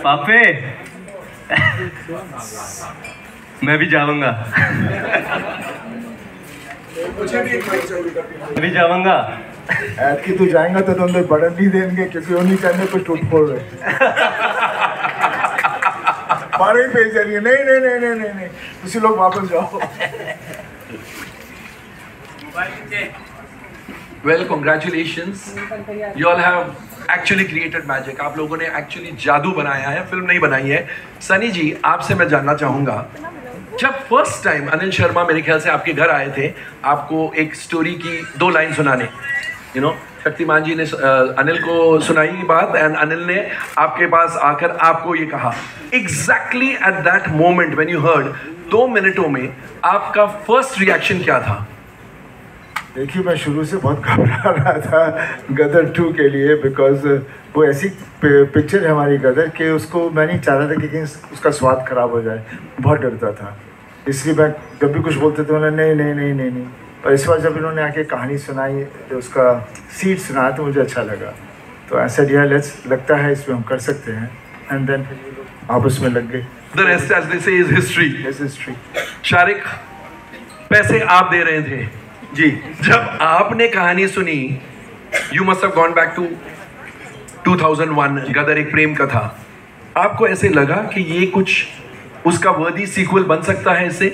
पापे मैं भी जाऊंगा। मैं भी जाऊंगा। ऐतकी तू जाएगा तो अंदर बढ़न नहीं देंगे क्योंकि उन्हीं करने को टूट फोड़ रहे पारे ही भेज रही है। नहीं नहीं नहीं नहीं नहीं नहीं उसी लोग वापस जाओ। Well, congratulations. You all have actually created magic. आप लोगों ने एक्चुअली जादू बनाया है, फिल्म नहीं बनाई है। सनी जी, आपसे मैं जानना चाहूँगा, जब फर्स्ट टाइम अनिल शर्मा मेरे ख्याल से आपके घर आए थे आपको एक स्टोरी की 2 लाइन सुनाने, शक्तिमान जी ने अनिल को सुनाई बात एंड अनिल ने आपके पास आकर आपको ये कहा, exactly at that moment when you heard, 2 मिनटों में आपका फर्स्ट रिएक्शन क्या था? देखिए, मैं शुरू से बहुत घबरा रहा था गदर 2 के लिए, बिकॉज वो ऐसी पिक्चर है हमारी गदर के उसको मैं नहीं चाहता था कि कहीं उसका स्वाद खराब हो जाए। बहुत डरता था, इसलिए मैं जब भी कुछ बोलते थे मैंने नहीं नहीं नहीं नहीं नहीं। पर इस बार जब इन्होंने आके कहानी सुनाई, उसका सीड सुनाया तो मुझे अच्छा लगा। तो ऐसा दिया लगता है इसमें हम कर सकते हैं, एंड देन आपस में लग गए। The rest, as they say, is history. Yes, history. Shariq, पैसे आप दे रहे थे जी। जब आपने कहानी सुनी, you must have gone back to 2001, Gadar Ek Prem कथा। आपको ऐसे लगा कि ये कुछ उसका वर्दी सीक्वल बन सकता है इससे?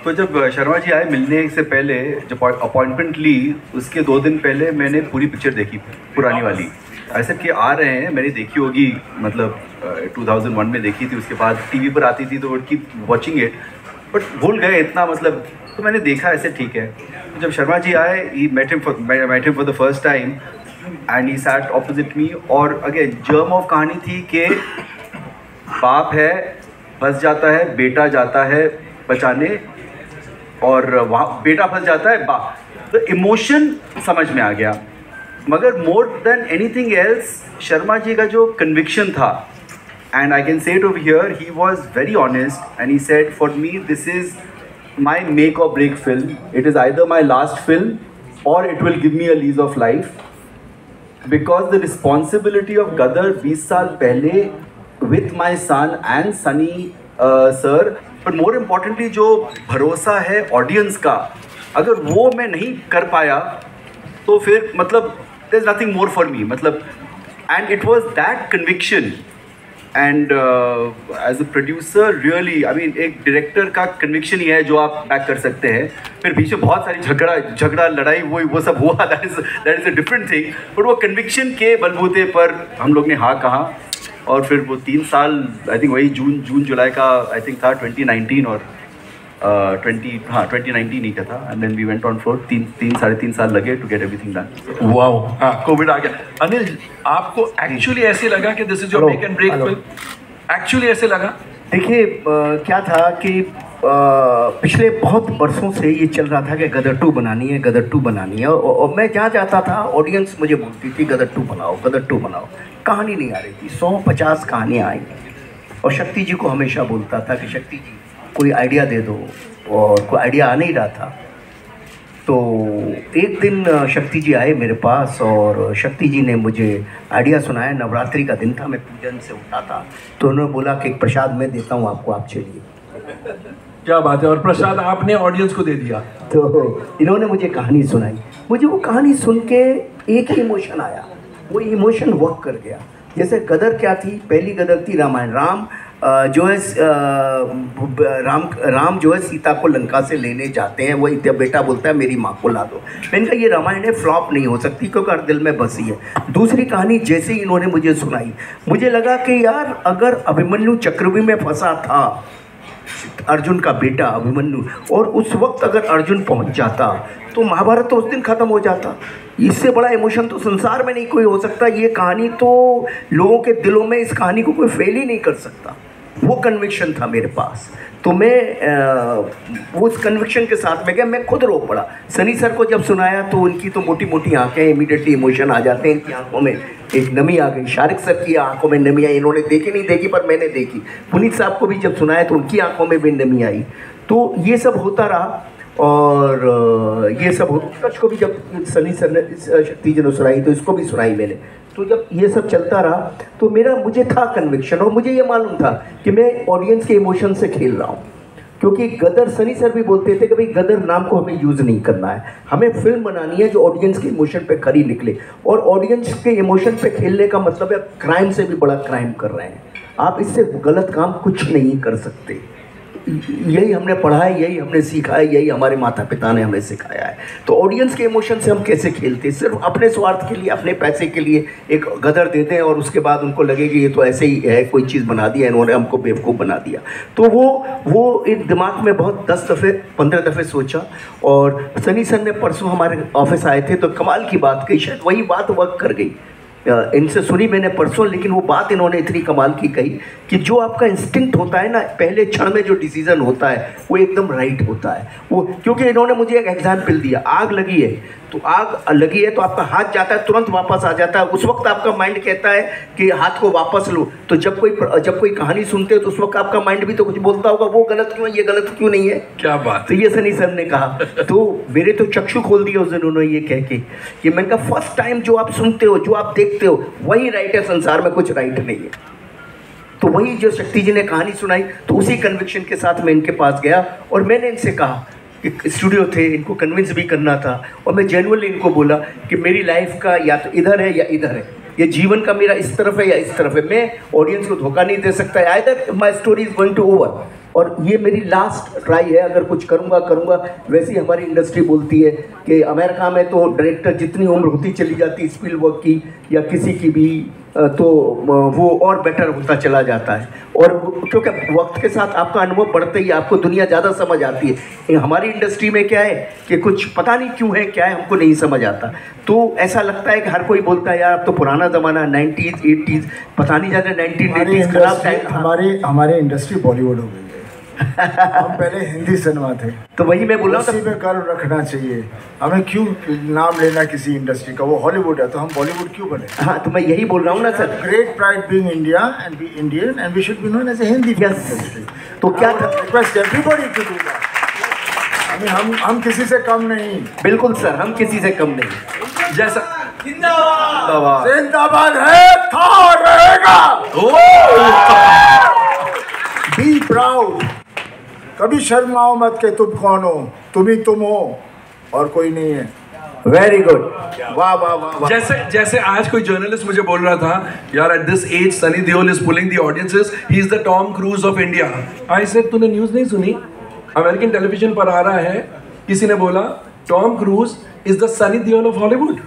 तो जब शर्मा जी आए मिलने से पहले, जब अपॉइंटमेंट ली उसके 2 दिन पहले मैंने पूरी पिक्चर देखी, पुरानी वाली। ऐसे कि आ रहे हैं, मैंने देखी होगी, मतलब 2001 में देखी थी, उसके बाद टीवी पर आती थी तो वो कीप वॉचिंग इट, बट भूल गए इतना, मतलब तो मैंने देखा ऐसे ठीक है। तो जब शर्मा जी आए, he met him for the first time and he sat opposite me, और अगेन जर्म ऑफ कहानी थी कि बाप है, फंस जाता है, बेटा जाता है बचाने, और वहाँ बेटा फंस जाता है, बाप, तो इमोशन समझ में आ गया। मगर more than anything else Sharma ji का जो कन्विक्शन था, and I can say it over here, he was very honest and he said, for me this is my make or break film. It is either my last film or it will give me a lease of life, because the responsibility of Gadar 20 साल पहले with my son and Sunny sir, but more importantly जो भरोसा है audience का, अगर वो मैं नहीं कर पाया तो फिर मतलब there's nothing more for me, मतलब, and it was that conviction. And as a producer really, I mean, एक डायरेक्टर का कन्विक्शन ही है जो आप बैक कर सकते हैं। फिर बीच में बहुत सारी झगड़ा लड़ाई वो सब हुआ, that is a different thing, but वो कन्विक्शन के बलबूते पर हम लोग ने हाँ कहा, और फिर वो 3 साल, आई थिंक वही जून जुलाई का आई थिंक था 2019, और 2019 ही का था, and then we went on for 3-3.5 साल लगे to get everything done. Wow, हाँ, कोविड आ गया। अनिल, आपको एक्चुअली ऐसे लगा कि this is your make and break film? Actually ऐसे लगा? देखिए, क्या था कि पिछले बहुत बरसों से ये चल रहा था कि गदर 2 बनानी है, गदर 2 बनानी है, और मैं जहाँ जाता था ऑडियंस मुझे बोलती थी गदर 2 बनाओ, गदर 2 बनाओ। कहानी नहीं आ रही थी, 150 कहानियाँ आई, और शक्ति जी को हमेशा बोलता था कि शक्ति जी कोई आइडिया दे दो, और कोई आइडिया आ नहीं रहा था। तो एक दिन शक्ति जी आए मेरे पास, और शक्ति जी ने मुझे आइडिया सुनाया। नवरात्रि का दिन था, मैं पूजन से उठा था, तो उन्होंने बोला कि एक प्रसाद मैं देता हूँ आपको, आप चलिए। क्या बात है, और प्रसाद आपने ऑडियंस को दे दिया? तो इन्होंने मुझे कहानी सुनाई, मुझे वो कहानी सुन के एक ही इमोशन आया, वो इमोशन वर्क कर गया। जैसे गदर क्या थी, पहली गदर थी रामायण। राम जो है राम जो है सीता को लंका से लेने जाते हैं, वो बेटा बोलता है मेरी माँ को ला दो। मैंने कहा ये रामायण है, फ्लॉप नहीं हो सकती क्योंकि हर दिल में बसी है। दूसरी कहानी जैसे ही इन्होंने मुझे सुनाई, मुझे लगा कि यार अगर अभिमन्यु चक्रव्यूह में फंसा था, अर्जुन का बेटा अभिमन्यु, और उस वक्त अगर अर्जुन पहुंच जाता तो महाभारत तो उस दिन ख़त्म हो जाता। इससे बड़ा इमोशन तो संसार में नहीं कोई हो सकता। ये कहानी तो लोगों के दिलों में, इस कहानी को कोई फेल ही नहीं कर सकता। वो कन्विक्शन था मेरे पास, तो मैं वो उस कन्विक्शन के साथ में गया, मैं खुद रो पड़ा। सनी सर को जब सुनाया तो उनकी तो मोटी मोटी आंखें, इमीडिएटली इमोशन आ जाते हैं, इनकी आंखों में एक नमी आ गई। शारिक सर की आंखों में नमी आई, इन्होंने देखी नहीं देखी पर मैंने देखी। पुनीत साहब को भी जब सुनाया तो उनकी आंखों में भी नमी आई। तो ये सब होता रहा, और ये सब कच को भी जब सनी सर ने शक्ति जी ने सुनाई तो इसको भी सुनाई मैंने। तो जब ये सब चलता रहा तो मुझे था कन्विक्शन, और मुझे ये मालूम था कि मैं ऑडियंस के इमोशन से खेल रहा हूँ। क्योंकि गदर, सनी सर भी बोलते थे कि भाई गदर नाम को हमें यूज़ नहीं करना है, हमें फिल्म बनानी है जो ऑडियंस के इमोशन पे खरी निकले। और ऑडियंस के इमोशन पे खेलने का मतलब है क्राइम से भी बड़ा क्राइम कर रहे हैं आप, इससे गलत काम कुछ नहीं कर सकते। यही हमने पढ़ा है, यही हमने सीखा है, यही हमारे माता पिता ने हमें सिखाया है। तो ऑडियंस के इमोशन से हम कैसे खेलते हैं? सिर्फ अपने स्वार्थ के लिए, अपने पैसे के लिए एक गदर देते हैं और उसके बाद उनको लगे कि ये तो ऐसे ही है, कोई चीज़ बना दिया इन्होंने, हमको बेवकूफ़ बना दिया। तो वो एक दिमाग में बहुत 10 दफ़े 15 दफ़े सोचा। और सनी सर ने परसों हमारे ऑफिस आए थे तो कमाल की बात कही, शायद वही बात वर्क कर गई। इनसे सुनी मैंने परसों, लेकिन वो बात इन्होंने इतनी कमाल की कही कि जो आपका इंस्टिंक्ट होता है ना, पहले क्षण में जो डिसीजन होता है वो एकदम राइट होता है वो। क्योंकि इन्होंने मुझे एक एग्जाम्पल दिया, आग लगी है तो आपका हाथ जाता है, तुरंत वापस आ जाता है। उस वक्त आपका माइंड कहता है कि हाथ को वापस लो। तो जब कोई कहानी सुनते हो तो उस वक्त आपका माइंड भी तो कुछ बोलता होगा, वो गलत क्यों है, ये गलत क्यों नहीं है। क्या बात। तो ये सनी सर ने कहा, तो मेरे तो चक्षु खोल दिया उस दिन उन्होंने ये कह के कि मैंने कहा फर्स्ट टाइम जो आप सुनते हो, जो आप देखते हो, वही राइट है, संसार में कुछ राइट नहीं है। तो वही जो शक्ति जी ने कहानी सुनाई, तो उसी कन्विक्शन के साथ मैं इनके पास गया और मैंने इनसे कहा कि स्टूडियो थे, इनको कन्विंस भी करना था, और मैं जेन्युइनली इनको बोला कि मेरी लाइफ का या तो इधर है या इधर है, ये जीवन का मेरा इस तरफ है या इस तरफ है। मैं ऑडियंस को धोखा नहीं दे सकता, either my story is going to over, और ये मेरी लास्ट ट्राई है, अगर कुछ करूँगा। वैसे ही हमारी इंडस्ट्री बोलती है कि अमेरिका में तो डायरेक्टर जितनी उम्र होती चली जाती स्पीलबर्ग की या किसी की भी, तो वो और बेटर होता चला जाता है। और क्योंकि वक्त के साथ आपका अनुभव बढ़ते ही आपको दुनिया ज़्यादा समझ आती है। हमारी इंडस्ट्री में क्या है कि कुछ पता नहीं क्यों है, क्या है, हमको नहीं समझ आता। तो ऐसा लगता है कि हर कोई बोलता है यार अब तो पुराना ज़माना, 90s 80s, पता नहीं जाता 1980s खराब टाइम था। हमारी इंडस्ट्री बॉलीवुड हो गई है। हम पहले हिंदी सिनेमा थे, तो वही मैं बोल रहा उसी में कर्व रखना चाहिए। हमें क्यों नाम लेना किसी इंडस्ट्री का, वो हॉलीवुड है तो हम बॉलीवुड क्यों बने। हाँ, तो मैं यही बोल रहा हूँ ना sir, great pride being India and be Indian and we should be known as a Hindi industry. तो क्या request everybody to do that. हम किसी से कम नहीं। बिल्कुल सर, हम किसी से कम नहीं। जैसा जिंदाबाद है, था रहेगा। बी प्राउड, कभी शर्माओ मत के तुम कौन हो, तुम ही तुम हो और कोई नहीं है। वेरी गुड, वाह वाह वाह वाह। जैसे आज कोई जर्नलिस्ट मुझे बोल रहा था, यार at this age Sunny Deol is pulling the audiences, he is the Tom Cruise of India. I said तूने न्यूज़ नहीं सुनी? अमेरिकन टेलीविजन पर आ रहा है, किसी ने बोला Tom cruise is the Sunny Deol of Hollywood.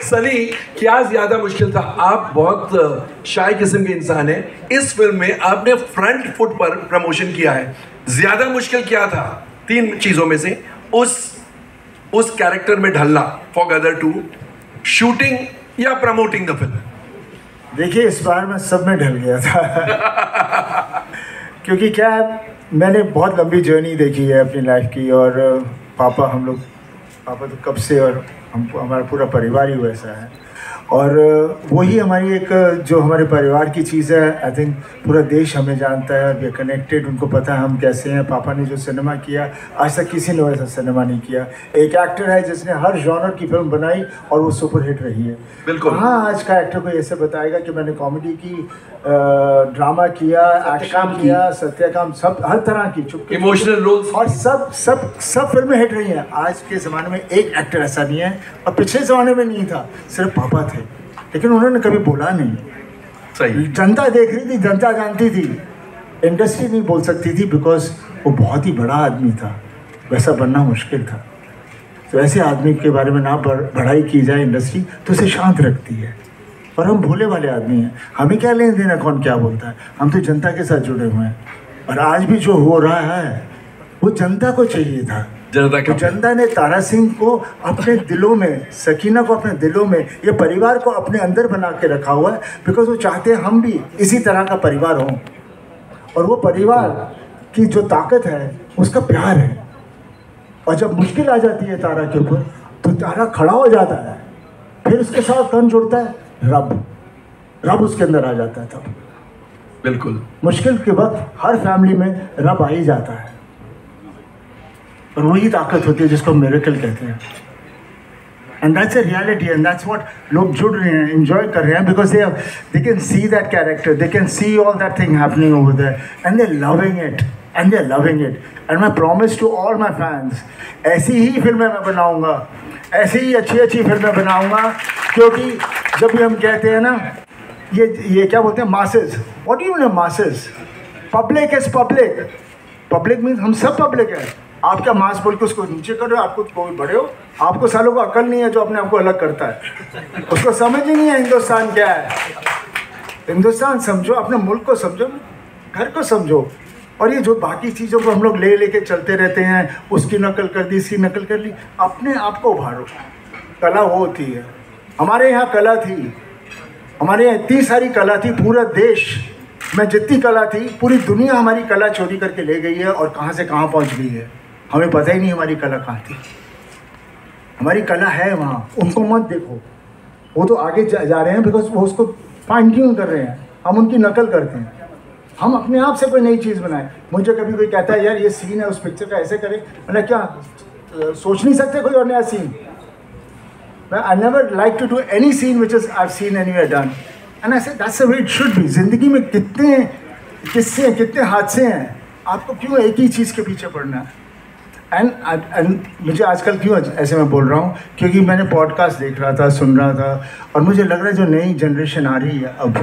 Sunny, क्या ज्यादा मुश्किल था? आप बहुत शाय किस्म के इंसान हैं, इस फिल्म में आपने फ्रंट फुट पर प्रमोशन किया है। ज्यादा मुश्किल क्या था 3 चीजों में से? उस कैरेक्टर में ढलना फॉर गदर 2, शूटिंग या प्रमोटिंग द फिल्म? देखिए, इस बार मैं सब में ढल गया था। क्योंकि क्या है, मैंने बहुत लंबी जर्नी देखी है अपनी लाइफ की, और पापा तो कब से, और हमारा पूरा परिवार ही वैसा है, और वही हमारी एक जो हमारे परिवार की चीज़ है। आई थिंक पूरा देश हमें जानता है, वी आर कनेक्टेड, उनको पता है हम कैसे हैं। पापा ने जो सिनेमा किया, आज तक किसी ने वैसा सिनेमा नहीं किया। एक एक्टर है जिसने हर जॉनर की फिल्म बनाई और वो सुपरहिट रही है। बिल्कुल। हाँ, आज का एक्टर को ऐसे बताएगा कि मैंने कॉमेडी की, ड्रामा किया, एक्शन किया, सत्यकाम, सब हर तरह की, चुपके, इमोशनल रोल्स, और सब फिल्में हिट रही हैं। आज के ज़माने में एक एक्टर ऐसा नहीं है, और पिछले ज़माने में नहीं था, सिर्फ पापा थे, लेकिन उन्होंने कभी बोला नहीं। सही। जनता देख रही थी, जनता जानती थी, इंडस्ट्री नहीं बोल सकती थी, बिकॉज वो बहुत ही बड़ा आदमी था, वैसा बनना मुश्किल था। तो ऐसे आदमी के बारे में ना बढ़ाई की जाए इंडस्ट्री, तो उसे शांत रखती है। और हम भोले वाले आदमी हैं, हमें क्या लेने देना कौन क्या बोलता है, हम तो जनता के साथ जुड़े हुए हैं। और आज भी जो हो रहा है वो जनता को चाहिए था। तो जनता ने तारा सिंह को अपने दिलों में, सकीना को अपने दिलों में, ये परिवार को अपने अंदर बना के रखा हुआ है, बिकॉज वो चाहते हैं हम भी इसी तरह का परिवार हों। और वो परिवार की जो ताकत है उसका प्यार है। और जब मुश्किल आ जाती है तारा के ऊपर, तो तारा खड़ा हो जाता है, फिर उसके साथ कौन जुड़ता है? रब उसके अंदर आ जाता है तब। बिल्कुल। मुश्किल के वक्त हर फैमिली में रब आ ही जाता है, और वही ताकत होती है जिसको मिरेकल कहते हैं। And that's a reality, and that's what लोग जुड़ रहे हैं, एंजॉय कर रहे हैं, because they can see that character, they can see all that thing happening over there, and they loving it, and they loving it. And my promise to all my fans, ऐसी ही फिल्में मैं बनाऊँगा, ऐसी ही अच्छी अच्छी फिल्में बनाऊँगा, क्योंकि जब भी हम कहते हैं ना ये क्या बोलते हैं, masses, what do you mean masses? Public is public, public means हम सब पब्लिक है। आप क्या मास बोल के उसको नीचे कर रहे हो? आपको कोई बड़े हो? आपको सालों को अकल नहीं है जो अपने आप को अलग करता है, उसको समझ ही नहीं है हिंदुस्तान क्या है। हिंदुस्तान समझो, अपने मुल्क को समझो, घर को समझो। और ये जो बाकी चीज़ों को हम लोग लेके चलते रहते हैं, उसकी नकल कर दी, इसकी नकल कर ली, अपने आप को उभारो। कला वो होती है, हमारे यहाँ कला थी, हमारे यहाँ इतनी सारी कला थी, पूरा देश में जितनी कला थी, पूरी दुनिया हमारी कला चोरी करके ले गई है और कहाँ से कहाँ पहुँच गई है, हमें पता ही नहीं हमारी कला कहाँ थी। हमारी कला है वहाँ, उनको मत देखो, वो तो आगे जा रहे हैं बिकॉज वो उसको फाइन ट्यून कर रहे हैं, हम उनकी नकल करते हैं। हम अपने आप से कोई नई चीज़ बनाएं। मुझे कभी कोई कहता है यार ये सीन है उस पिक्चर का, ऐसे करें, मैंने क्या सोच नहीं सकते कोई और नया scene? I never like to do any scene which is I've seen anywhere done, and I said that's the way it should be. ज़िंदगी में कितने किस्से, कितने हादसे हैं, आपको क्यों एक ही चीज़ के पीछे पड़ना है? एंड मुझे आजकल क्यों ऐसे मैं बोल रहा हूँ, क्योंकि मैंने पॉडकास्ट देख रहा था, सुन रहा था, और मुझे लग रहा है जो नई जनरेशन आ रही है अब,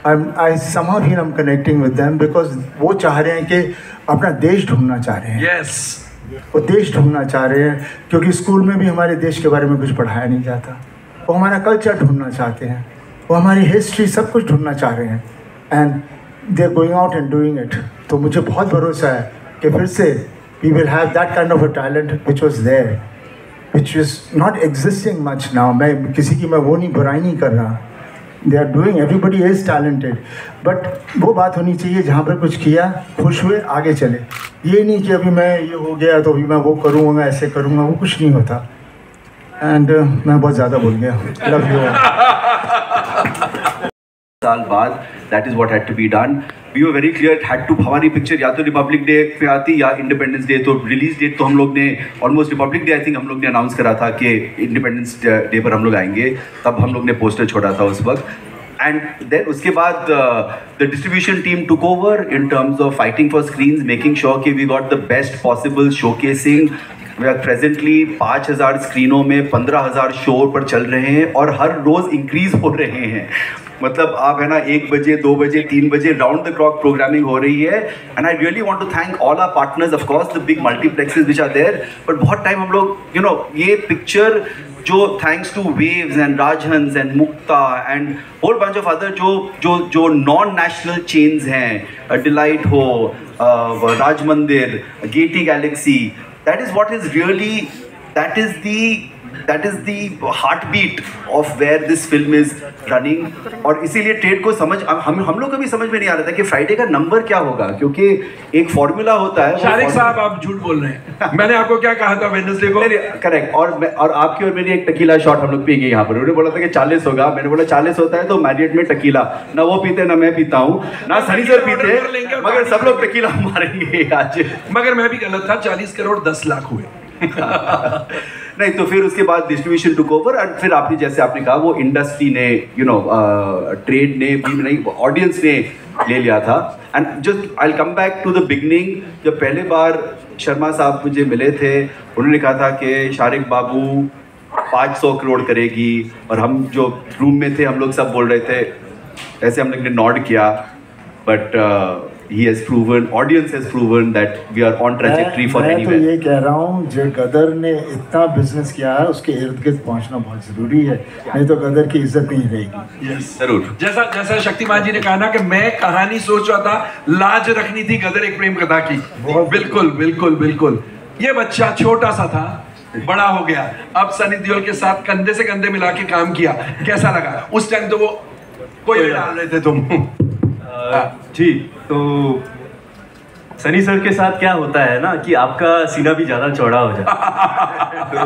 I somehow feel I'm connecting with them because वो चाह रहे हैं कि अपना देश ढूंढना चाह रहे हैं। Yes. वो देश ढूंढना चाह रहे हैं, क्योंकि स्कूल में भी हमारे देश के बारे में कुछ पढ़ाया नहीं जाता। वो हमारा कल्चर ढूंढना चाहते हैं, वो हमारी हिस्ट्री सब कुछ ढूंढना चाह रहे हैं, and they are going out and doing it. तो मुझे बहुत भरोसा है कि फिर से we will have that kind of a talent which was there, which is not existing much now. मैं किसी की मैं वो नहीं बुराई नहीं कर रहा, they are doing, everybody is talented, but वो बात होनी चाहिए जहाँ पर कुछ किया, खुश हुए, आगे चले। ये नहीं कि अभी मैं ये हो गया तो अभी मैं वो करूँगा, ऐसे करूँगा, वो कुछ नहीं होता। एंड मैं बहुत ज़्यादा बोल गया, लव यू। साल बाद that is what had to be done. We were very clear, had to, हमारी पिक्चर या तो रिपब्लिक डे पे आती या इंडिपेंडेंस डे। तो रिलीज डेट तो हम लोग ने almost republic day I think हम लोग ने अनाउंस करा था कि इंडिपेंडेंस डे पर हम लोग आएंगे, तब हम लोग ने पोस्टर छोड़ा था उस वक्त। एंड देन उसके बाद the distribution team took over in terms of fighting for screens, making sure कि we got the best possible showcasing. We are presently 5000 स्क्रीनों में 15000 शो पर चल रहे हैं और हर रोज़ इंक्रीज हो रहे हैं। मतलब आप है ना 1 बजे, 2 बजे, 3 बजे राउंड द क्लॉक प्रोग्रामिंग हो रही है। And I really want to thank all our partners, of course the big multiplexes which are there, but बहुत टाइम हम लोग ये पिक्चर जो thanks to Waves and Rajhans and Mukta and whole bunch of other जो non national chains हैं, डिलाइट हो, Raj Mandir, Gaiety Galaxy, that is what is really, that is the heart beat of where this film is running. और इसीलिए ट्रेड को समझ, हम लोग को भी समझ में नहीं आ रहा था कि फ्राइडे का नंबर क्या होगा, क्योंकि एक फॉर्मूला होता है। शारिक साहब आप झूठ बोल रहे हैं, मैंने आपको क्या कहा था वेडनेसडे को? करेक्ट। और आपकी और मेरी एक टकीला शॉट हम लोग पिएंगे यहाँ पर। उन्होंने बोला था कि 40 होगा, मैंने बोला 40 होता है तो मैरियट में टकीला ना वो पीते ना मैं पीता हूँ ना सनी सर पीते, मगर सब लोग टकीला मारेंगे आज। मगर मैं भी गलत था, 40 करोड़ 10 लाख हुए। नहीं, तो फिर उसके बाद डिस्ट्रीब्यूशन टुक ओवर और फिर आपने जैसे आपने कहा वो इंडस्ट्री ने ट्रेड ने भी नहीं, ऑडियंस ने ले लिया था। And just I will come back to the beginning. जब पहले बार शर्मा साहब मुझे मिले थे, उन्होंने कहा था कि शारिक बाबू 500 करोड़ करेगी, और हम जो रूम में थे हम लोग सब बोल रहे थे, ऐसे हम लोग ने नॉड किया, but he has proven, audience has proven that we are on trajectory for anywhere। मैं तो ये कह रहा हूँ, जो गदर ने इतना बिजनेस किया है उसके इर्द गिर्द पहुँचना बहुत ज़रूरी है, नहीं तो गदर की इज्जत नहीं रहेगी। यस जरूर। जैसा शक्तिमान जी ने कहा ना कि मैं कहानी सोच रहा था, लाज रखनी थी गदर एक प्रेम कथा की। बिल्कुल बिल्कुल बिल्कुल। ये बच्चा छोटा सा था, बड़ा हो गया, अब सनी देओल के साथ कंधे से कंधे मिला के काम किया, कैसा लगा? उस टाइम तो वो कोई डाल रहे थे तुम। जी, तो सनी सर के साथ क्या होता है ना कि आपका सीना भी ज़्यादा चौड़ा हो जाता है। तो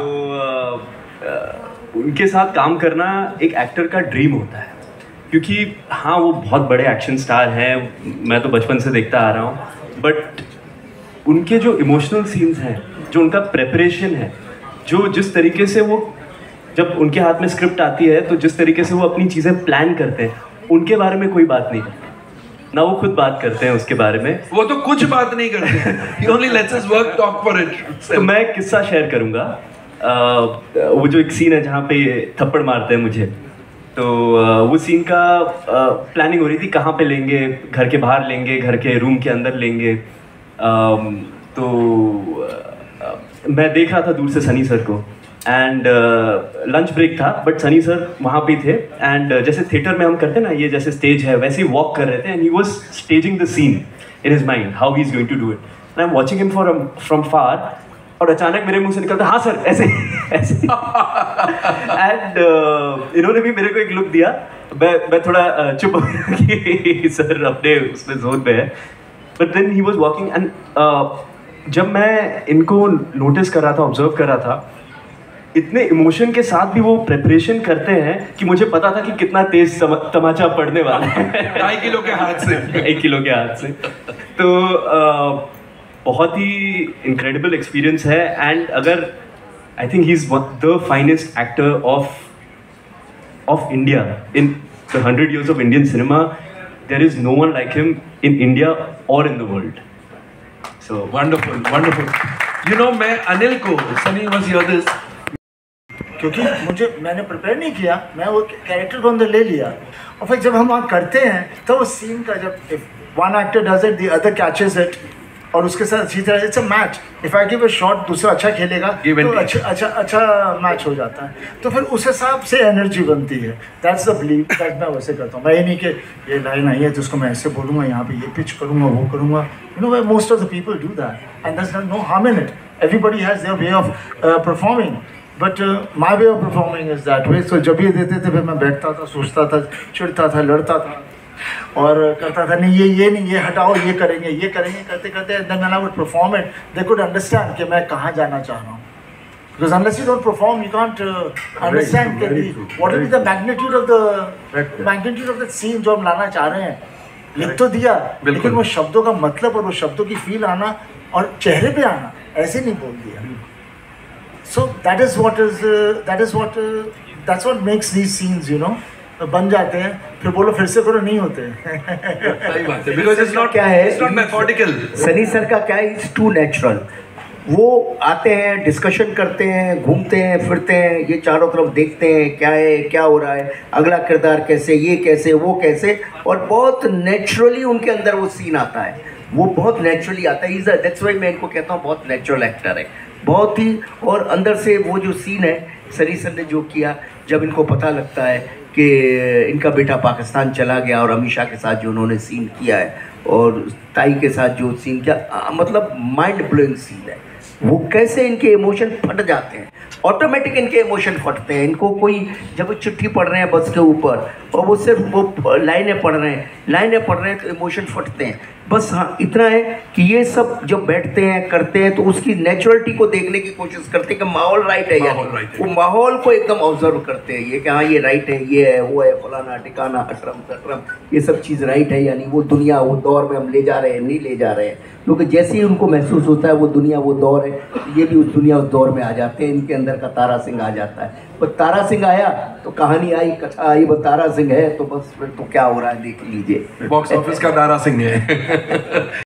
उनके साथ काम करना एक एक्टर का ड्रीम होता है, क्योंकि हाँ वो बहुत बड़े एक्शन स्टार हैं, मैं तो बचपन से देखता आ रहा हूँ, बट उनके जो इमोशनल सीन्स हैं, जो उनका प्रेपरेशन है, जो जिस तरीके से वो जब उनके हाथ में स्क्रिप्ट आती है तो जिस तरीके से वो अपनी चीज़ें प्लान करते हैं, उनके बारे में कोई बात नहीं ना, वो खुद बात करते हैं उसके बारे में। वो तो कुछ बात नहीं करते, he only lets us work, talk for it. तो मैं एक किस्सा शेयर करूँगा। वो जो एक सीन है जहाँ पे थप्पड़ मारते हैं मुझे, तो वो सीन का प्लानिंग हो रही थी, कहाँ पे लेंगे, घर के बाहर लेंगे, घर के रूम के अंदर लेंगे। तो मैं देख रहा था दूर से सनी सर को, एंड लंच ब्रेक था, बट सनी सर वहाँ पे थे, एंड जैसे थिएटर में हम करते हैं ना, ये जैसे स्टेज है वैसे ही वॉक कर रहे थे, and he was staging the scene in his mind how he is going to do it, and I am watching him from far, और अचानक मेरे मुंह से निकलता हाँ सर ऐसे ऐसे एंड इन्होंने भी मेरे को एक लुक दिया, मैं थोड़ा चुप कि सर अपने उसमें जोन पे है, but then he was walking, and जब मैं इनको नोटिस कर रहा था, ऑब्जर्व कर रहा था, इतने इमोशन के साथ भी वो प्रेपरेशन करते हैं कि मुझे पता था कि कितना तेज तमाचा पड़ने वाला है 2.5 किलो के हाथ से 1 किलो के हाथ से। तो बहुत ही इनक्रेडिबल एक्सपीरियंस है, एंड अगर I think he is the finest actor of India in the 100 years of Indian cinema. There is no one like him in India or in the world. So wonderful, wonderful. You know, मैं अनिल को, Sunny was here this, क्योंकि मैंने prepare नहीं किया, मैं वो character को अंदर ले लिया, और फिर जब हम वहाँ करते हैं तो वो सीन का जब one actor does it the other catches it, और उसके साथ अच्छी तरह it's a match, if I give a shot दूसरा अच्छा खेलेगा तो अच्छा मैच हो जाता है, तो फिर उस हिसाब से एनर्जी बनती है। दैट्स द बिलीव दैट मैं वैसे करता हूँ। मैं ये नहीं कि ये लाइन आई है तो उसको मैं ऐसे बोलूँगा, यहाँ पे ये पिच करूँगा, वो करूँगा, you know most of the people do that and there is no harm in it, everybody has their way of performing, but my way of performing is that way. So जब ये देते थे फिर मैं बैठता था, सोचता था, चिढ़ता था, लड़ता था और करता था, नहीं ये नहीं, ये हटाओ, ये करेंगे, करते करते then when I would perform it they could understand कि मैं कहाँ जाना चाह रहा हूँ, because unless you don't perform you can't understand what is the magnitude of the scene जो हम लाना चाह रहे हैं। लिख तो दिया, लेकिन वो शब्दों का मतलब और वो शब्दों की फील आना और चेहरे पे आना, ऐसे नहीं बोल दिया। So that's what makes these scenes, you know, बन जाते हैं, फिर बोलो फिर से करो, नहीं होते। सही बात है, because it's not क्या है, it's not methodical. Sunny sir का क्या है, इट्स टू नेचुरल। वो आते हैं, डिस्कशन करते हैं, घूमते हैं, फिरते हैं, ये चारों तरफ देखते हैं क्या है, क्या हो रहा है, अगला किरदार कैसे, ये कैसे, वो कैसे, और बहुत नेचुरली उनके अंदर वो सीन आता है, वो बहुत नेचुरली आता है। दैट्स व्हाई मैं इनको कहता हूँ बहुत नेचुरल एक्टर है, बहुत ही। और अंदर से वो जो सीन है सनी सर ने जो किया, जब इनको पता लगता है कि इनका बेटा पाकिस्तान चला गया और अमीषा के साथ जो उन्होंने सीन किया है और ताई के साथ जो सीन किया, मतलब माइंड ब्लोइंग सीन है। वो कैसे इनके इमोशन फट जाते हैं, ऑटोमेटिक इनके इमोशन फटते हैं। इनको कोई जब चिट्ठी पढ़ रहे हैं बस के ऊपर और वो सिर्फ वो लाइनें पढ़ रहे हैं तो इमोशन फटते हैं। बस हाँ इतना है कि ये सब जब बैठते हैं करते हैं तो उसकी नेचुरलिटी को देखने की कोशिश करते हैं कि माहौल राइट है या नहीं, वो माहौल को एकदम ऑब्जर्व करते हैं ये कि हाँ ये राइट है, ये है, वो है, फलाना ठिकाना, अकरम सकरम, ये सब चीज़ राइट है या नहीं, वो दुनिया वो दौर में हम ले जा रहे हैं नहीं ले जा रहे हैं। क्योंकि जैसे ही उनको महसूस होता है वो दुनिया वो दौर है, ये भी उस दुनिया उस दौर में आ जाते हैं, इनके अंदर का तारा सिंह आ जाता है। वो तारा सिंह आया तो कहानी आई, कथा आई, वो तारा सिंह है तो बस फिर तो क्या हो रहा है देख लीजिए। बॉक्स ऑफिस का तारा सिंह है।